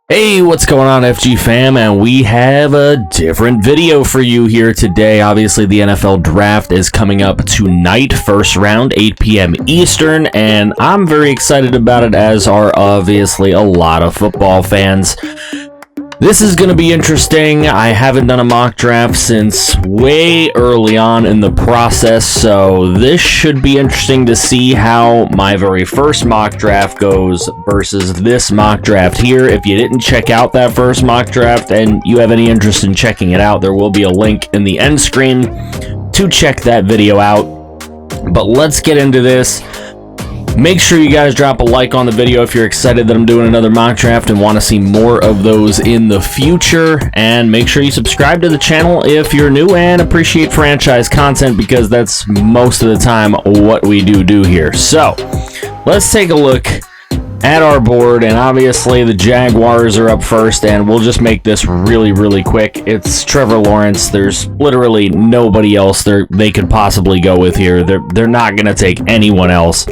Hey, what's going on, FG fam? And we have a different video for you here today. Obviously, the NFL draft is coming up tonight, first round, 8 p.m. Eastern, and I'm very excited about it, as are obviously a lot of football fans. This is going to be interesting. I haven't done a mock draft since way early on in the process, so this should be interesting to see how my very first mock draft goes versus this mock draft here. If you didn't check out that first mock draft and you have any interest in checking it out, there will be a link in the end screen to check that video out. But let's get into this. Make sure you guys drop a like on the video if you're excited that I'm doing another mock draft and want to see more of those in the future. And make sure you subscribe to the channel if you're new and appreciate franchise content, because that's most of the time what we do here. So let's take a look at our board, and obviously the Jaguars are up first, and we'll just make this really quick. It's Trevor Lawrence. There's literally nobody else they could possibly go with here. They're not going to take anyone else.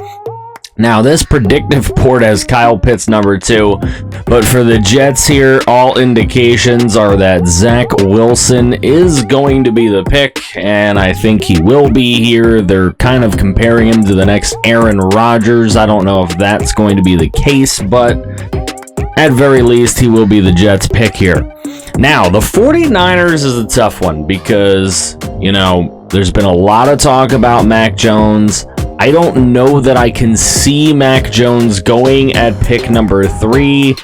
Now, this predictive board has Kyle Pitts number 2, but for the Jets here, all indications are that Zach Wilson is going to be the pick, and I think he will be here. They're kind of comparing him to the next Aaron Rodgers. I don't know if that's going to be the case, but at very least, he will be the Jets pick here. Now, the 49ers is a tough one because, you know, there's been a lot of talk about Mac Jones. I don't know that I can see Mac Jones going at pick number 3,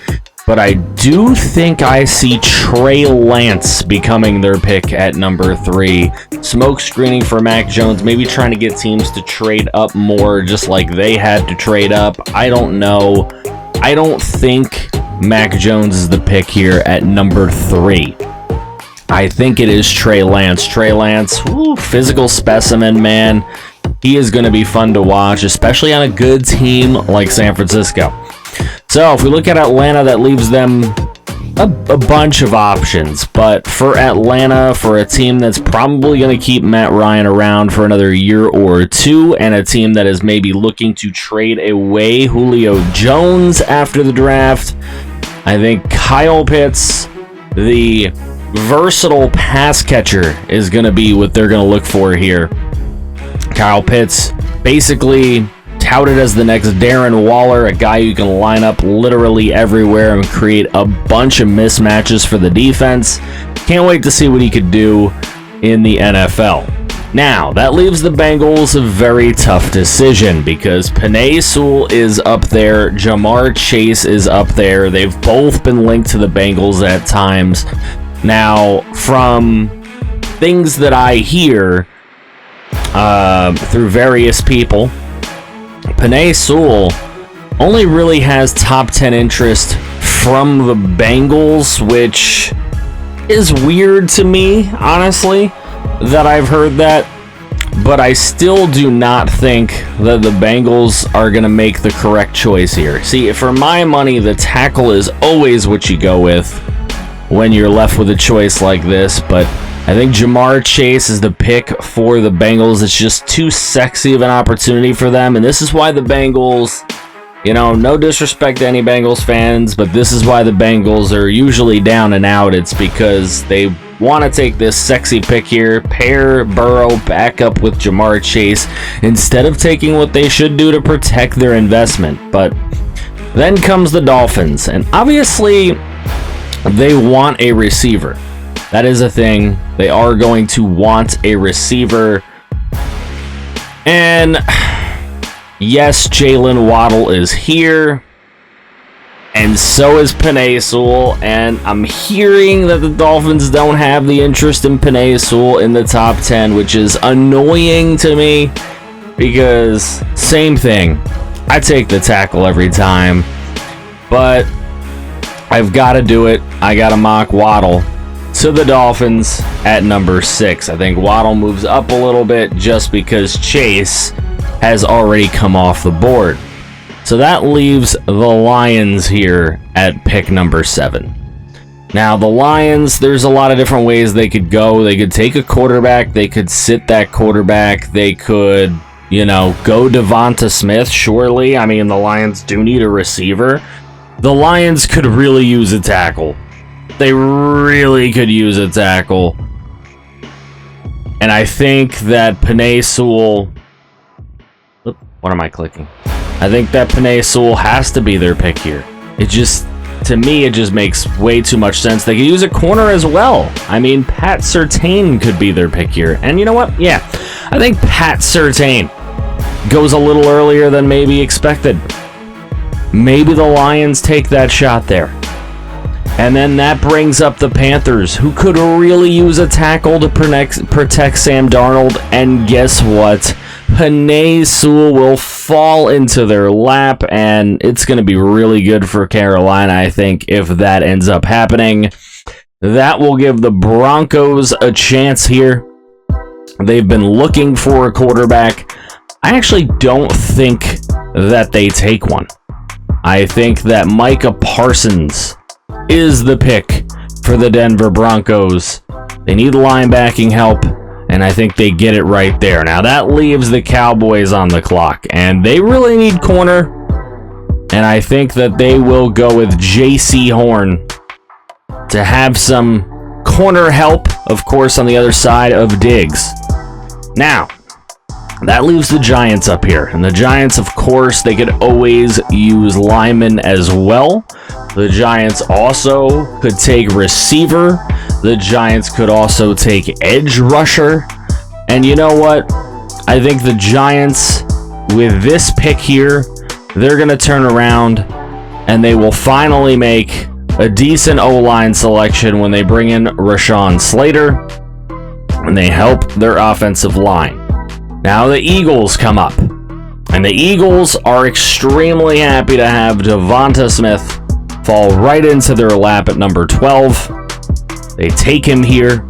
but I do think I see Trey Lance becoming their pick at number 3. Smoke screening for Mac Jones, maybe trying to get teams to trade up more, just like they had to trade up. I don't know. I don't think Mac Jones is the pick here at number 3. I think it is Trey Lance. Trey Lance, physical specimen, man. He is going to be fun to watch, especially on a good team like San Francisco. So if we look at Atlanta, that leaves them a bunch of options. But for Atlanta, for a team that's probably going to keep Matt Ryan around for another year or two, and a team that is maybe looking to trade away Julio Jones after the draft, I think Kyle Pitts, the versatile pass catcher, is going to be what they're going to look for here. Kyle Pitts, basically touted as the next Darren Waller, a guy you can line up literally everywhere and create a bunch of mismatches for the defense. Can't wait to see what he could do in the NFL. Now, that leaves the Bengals a very tough decision because Penei Sewell is up there, Jamar Chase is up there. They've both been linked to the Bengals at times. Now, from things that I hear through various people, Penei Sewell only really has top 10 interest from the Bengals, which is weird to me, honestly, that I've heard that. But I still do not think that the Bengals are going to make the correct choice here. See, for my money, the tackle is always what you go with when you're left with a choice like this, but I think Jamar Chase is the pick for the Bengals. It's just too sexy of an opportunity for them, and this is why the Bengals, you know, no disrespect to any Bengals fans, but this is why the Bengals are usually down and out. It's because they want to take this sexy pick here, pair Burrow back up with Jamar Chase, instead of taking what they should do to protect their investment. But then comes the Dolphins, and obviously they want a receiver. That is a thing. They are going to want a receiver. And yes, Jalen Waddle is here. And so is Penei Sewell. And I'm hearing that the Dolphins don't have the interest in Penei Sewell in the top 10, which is annoying to me because same thing. I take the tackle every time. But I've got to do it. I got to mock Waddle to the Dolphins at number 6. I think Waddle moves up a little bit just because Chase has already come off the board. So that leaves the Lions here at pick number 7. Now, the Lions, there's a lot of different ways they could go. They could take a quarterback. They could sit that quarterback. They could, you know, go Devonta Smith, surely. I mean, the Lions do need a receiver. the Lions could really use a tackle. They really could use a tackle. And I think that Penei Sewell... What am I clicking? I think that Penei Sewell has to be their pick here. It just... To me, it just makes way too much sense. They could use a corner as well. I mean, Pat Surtain could be their pick here. And you know what? Yeah, I think Pat Surtain goes a little earlier than maybe expected. Maybe the Lions take that shot there. And then that brings up the Panthers, who could really use a tackle to protect Sam Darnold. And guess what? Penei Sewell will fall into their lap, and it's going to be really good for Carolina, I think, if that ends up happening. That will give the Broncos a chance here. They've been looking for a quarterback. I actually don't think that they take one. I think that Micah Parsons is the pick for the Denver Broncos. They need linebacking help, and I think they get it right there. Now, that leaves the Cowboys on the clock, and they really need corner, and I think that they will go with J.C. Horn to have some corner help, of course, on the other side of Diggs. Now, that leaves the Giants up here, and the Giants, of course, they could always use linemen as well. The Giants also could take receiver. The Giants could also take edge rusher. And you know what? I think the Giants, with this pick here, they're going to turn around and they will finally make a decent O-line selection when they bring in Rashawn Slater and they help their offensive line. Now the Eagles come up, and the Eagles are extremely happy to have Devonta Smith fall right into their lap at number 12. They take him here,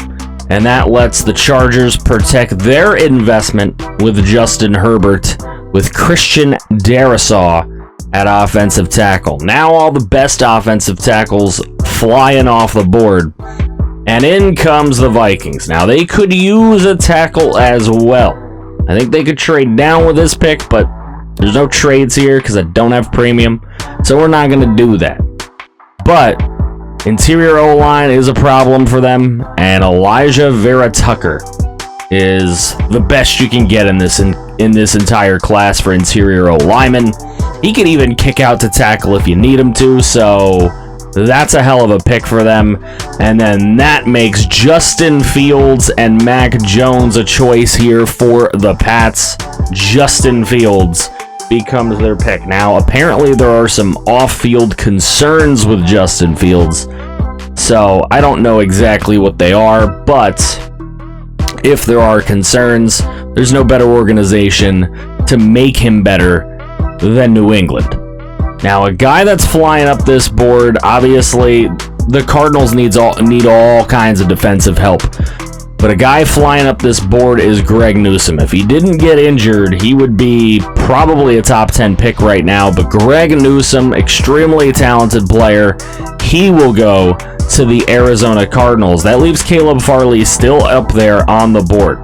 and that lets the Chargers protect their investment with Justin Herbert, with Christian Darrisaw at offensive tackle. Now all the best offensive tackles flying off the board, and in comes the Vikings. Now they could use a tackle as well. I think they could trade down with this pick, but there's no trades here because I don't have premium, so we're not going to do that. But interior O-line is a problem for them, and Elijah Vera Tucker is the best you can get in this entire class for interior O-linemen. He could even kick out to tackle if you need him to, so that's a hell of a pick for them. And then that makes Justin Fields and Mac Jones a choice here for the Pats. Justin Fields becomes their pick. Now, apparently there are some off-field concerns with Justin Fields, so I don't know exactly what they are, but if there are concerns, there's no better organization to make him better than New England. Now, a guy that's flying up this board, obviously, the Cardinals need all kinds of defensive help. But a guy flying up this board is Greg Newsome. If he didn't get injured, he would be probably a top 10 pick right now. But Greg Newsome, extremely talented player, he will go to the Arizona Cardinals. That leaves Caleb Farley still up there on the board.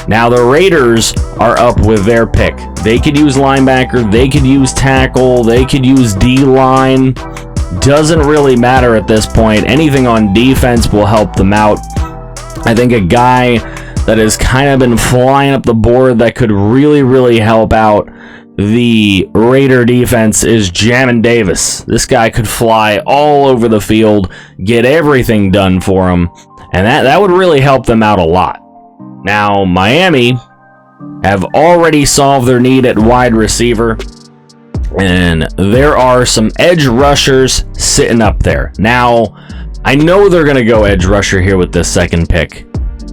Now, the Raiders are up with their pick. They could use linebacker, they could use tackle, they could use D-line. Doesn't really matter at this point. Anything on defense will help them out. I think a guy that has kind of been flying up the board that could really, really help out the Raider defense is Jamin Davis. This guy could fly all over the field, get everything done for him, and that would really help them out a lot. Now, Miami have already solved their need at wide receiver, and there are some edge rushers sitting up there. Now, I know they're going to go edge rusher here with this second pick.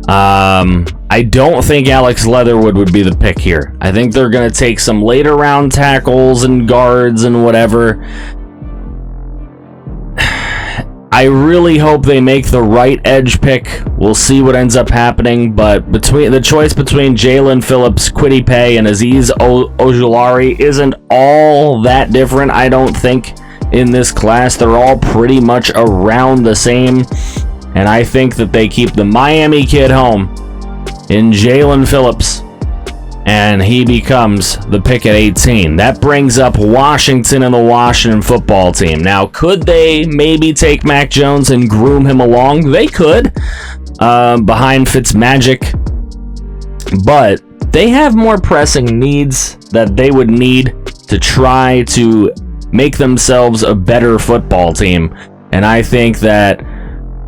I don't think Alex Leatherwood would be the pick here. I think they're going to take some later round tackles and guards and whatever. I really hope they make the right edge pick. We'll see what ends up happening, but between the choice between Jalen Phillips, Kwity Paye, and Azeez Ojulari isn't all that different, I don't think, in this class. They're all pretty much around the same, and I think that they keep the Miami kid home in Jalen Phillips. and he becomes the pick at 18. That brings up Washington and the Washington football team. Now, could they maybe take Mac Jones and groom him along? They could, behind Fitzmagic, but they have more pressing needs that they would need to try to make themselves a better football team. And I think that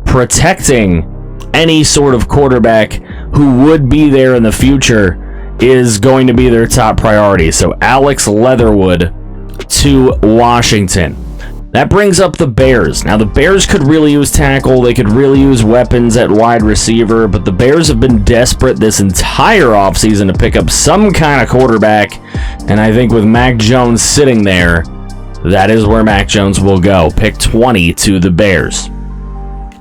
protecting any sort of quarterback who would be there in the future is going to be their top priority. So Alex Leatherwood to Washington. That brings up the Bears. Now, the Bears could really use tackle. They could really use weapons at wide receiver, but the Bears have been desperate this entire offseason to pick up some kind of quarterback, and I think with Mac Jones sitting there, that is where Mac Jones will go. Pick 20 to the Bears.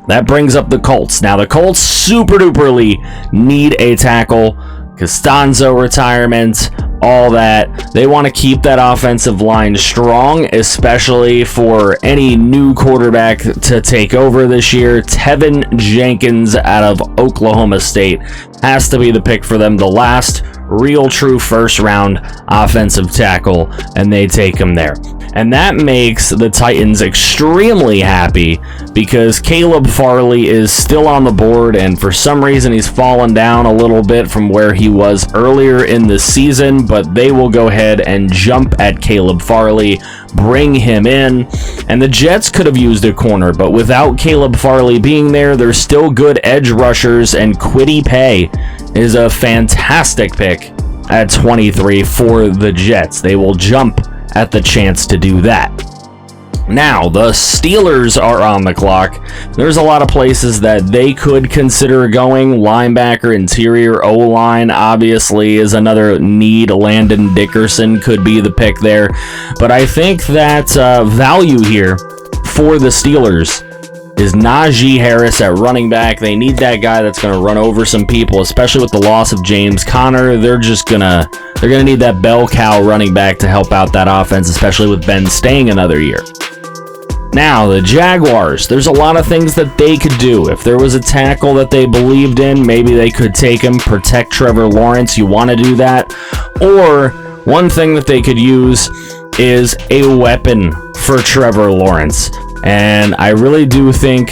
That brings up the Colts. Now, the Colts super duperly need a tackle. Costanzo retirement, all that. They want to keep that offensive line strong, especially for any new quarterback to take over this year. Tevin Jenkins out of Oklahoma State has to be the pick for them. The last real true first round offensive tackle, and they take him there. And that makes the Titans extremely happy because Caleb Farley is still on the board, and for some reason he's fallen down a little bit from where he was earlier in the season, but they will go ahead and jump at Caleb Farley, bring him in, and the Jets could have used a corner, but without Caleb Farley being there, there's still good edge rushers, and Kwity Paye is a fantastic pick at 23 for the Jets. They will jump at the chance to do that. Now, the Steelers are on the clock. There's a lot of places that they could consider going. Linebacker, interior, O-line, obviously, is another need. Landon Dickerson could be the pick there. But I think that value here for the Steelers is Najee Harris at running back. They need that guy that's going to run over some people, especially with the loss of James Conner. They're gonna need that bell cow running back to help out that offense, especially with Ben staying another year. Now, the Jaguars, there's a lot of things that they could do. If there was a tackle that they believed in, maybe they could take him, protect Trevor Lawrence. You want to do that. Or one thing that they could use is a weapon for Trevor Lawrence. And I really do think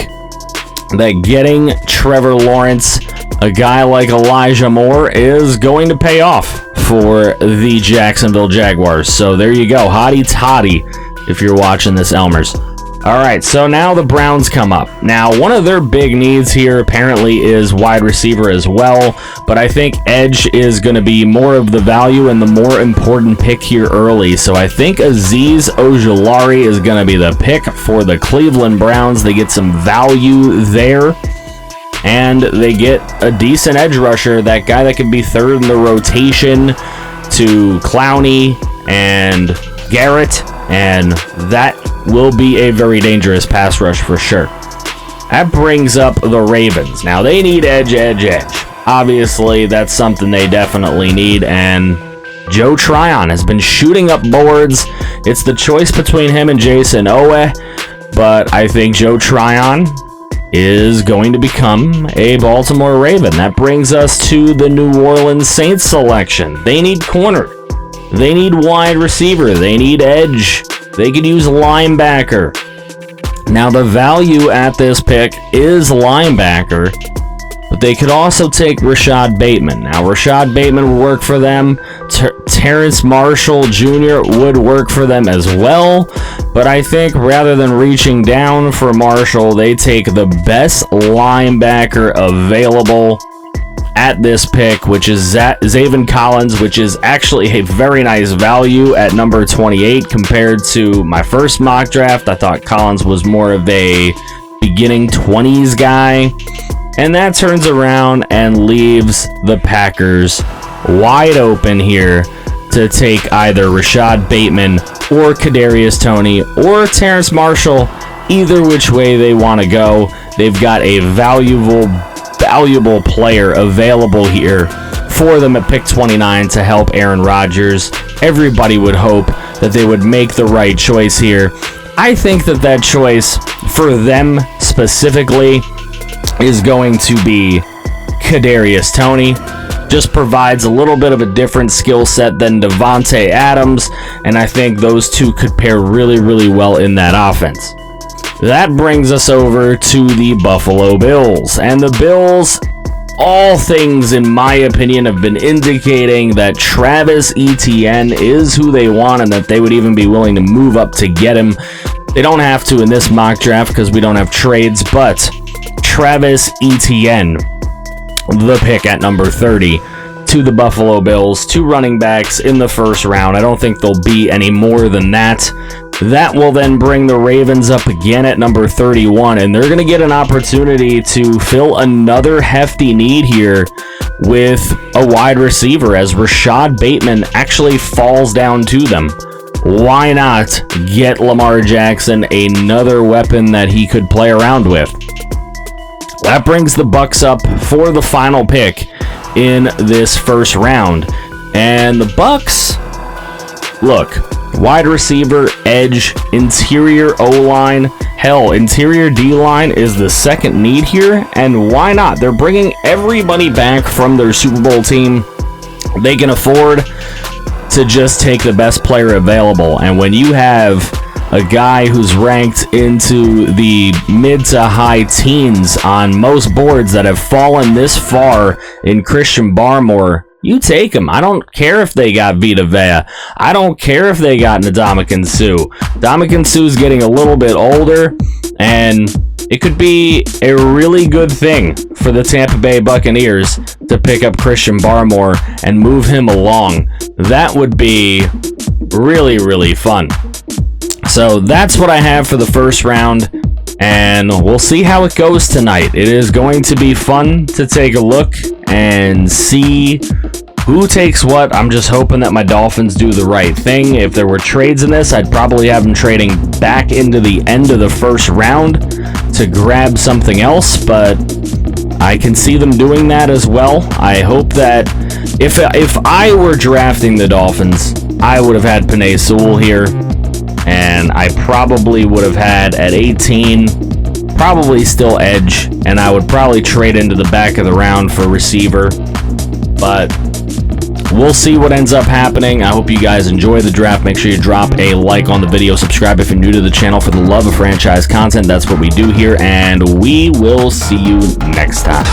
that getting Trevor Lawrence, a guy like Elijah Moore, is going to pay off for the Jacksonville Jaguars. So there you go. Hotty toddy if you're watching this, Elmers. All right, so now the Browns come up. Now, one of their big needs here apparently is wide receiver as well, but I think edge is going to be more of the value and the more important pick here early. So I think Azeez Ojulari is going to be the pick for the Cleveland Browns. They get some value there, and they get a decent edge rusher, that guy that can be third in the rotation to Clowney and Garrett, and that will be a very dangerous pass rush for sure. That brings up the Ravens. Now, they need edge. Obviously, that's something they definitely need, and Joe Tryon has been shooting up boards. It's the choice between him and Jason Owe, but I think Joe Tryon is going to become a Baltimore Raven. That brings us to the New Orleans Saints selection. They need corner. They need wide receiver. They need edge. They could use linebacker. Now, the value at this pick is linebacker, but they could also take Rashad Bateman. Now, Rashad Bateman would work for them. Terrence Marshall Jr. would work for them as well, but I think rather than reaching down for Marshall, they take the best linebacker available at this pick, which is Zaven Collins, which is actually a very nice value at number 28 compared to my first mock draft. I thought Collins was more of a beginning 20s guy, and that turns around and leaves the Packers wide open here to take either Rashad Bateman or Kadarius Toney or Terrence Marshall, either which way they want to go. They've got a valuable player available here for them at pick 29 to help Aaron Rodgers. Everybody would hope that they would make the right choice here. I think that choice for them specifically is going to be Kadarius Toney. just provides a little bit of a different skill set than Devontae Adams, and I think those two could pair really, really well in that offense. That brings us over to the Buffalo Bills, and the Bills, all things in my opinion have been indicating that Travis Etienne is who they want and that they would even be willing to move up to get him. They don't have to in this mock draft because we don't have trades, but Travis Etienne, the pick at number 30 to the Buffalo Bills, 2 running backs in the first round. I don't think there'll be any more than that. That will then bring the Ravens up again at number 31, and they're going to get an opportunity to fill another hefty need here with a wide receiver as Rashad Bateman actually falls down to them. Why not get Lamar Jackson another weapon that he could play around with? That brings the Bucs up for the final pick in this first round. And the Bucs, look, wide receiver, edge, interior O-line, hell, interior D-line is the second need here, and why not? They're bringing everybody back from their Super Bowl team. They can afford to just take the best player available, and when you have a guy who's ranked into the mid to high teens on most boards that have fallen this far in Christian Barmore, you take him. I don't care if they got Vita Vea. I don't care if they got Ndamukong Suh. Ndamukong Suh's getting a little bit older, and it could be a really good thing for the Tampa Bay Buccaneers to pick up Christian Barmore and move him along. That would be really, really fun. So that's what I have for the first round, and we'll see how it goes tonight. It is going to be fun to take a look and see who takes what. I'm just hoping that my Dolphins do the right thing. If there were trades in this, I'd probably have them trading back into the end of the first round to grab something else, but I can see them doing that as well. I hope that if I were drafting the Dolphins, I would have had Penei Sewell here, and I probably would have had at 18, probably still edge, and I would probably trade into the back of the round for receiver, but we'll see what ends up happening. I hope you guys enjoy the draft. Make sure you drop a like on the video, subscribe if you're new to the channel for the love of franchise content. That's what we do here, and we will see you next time.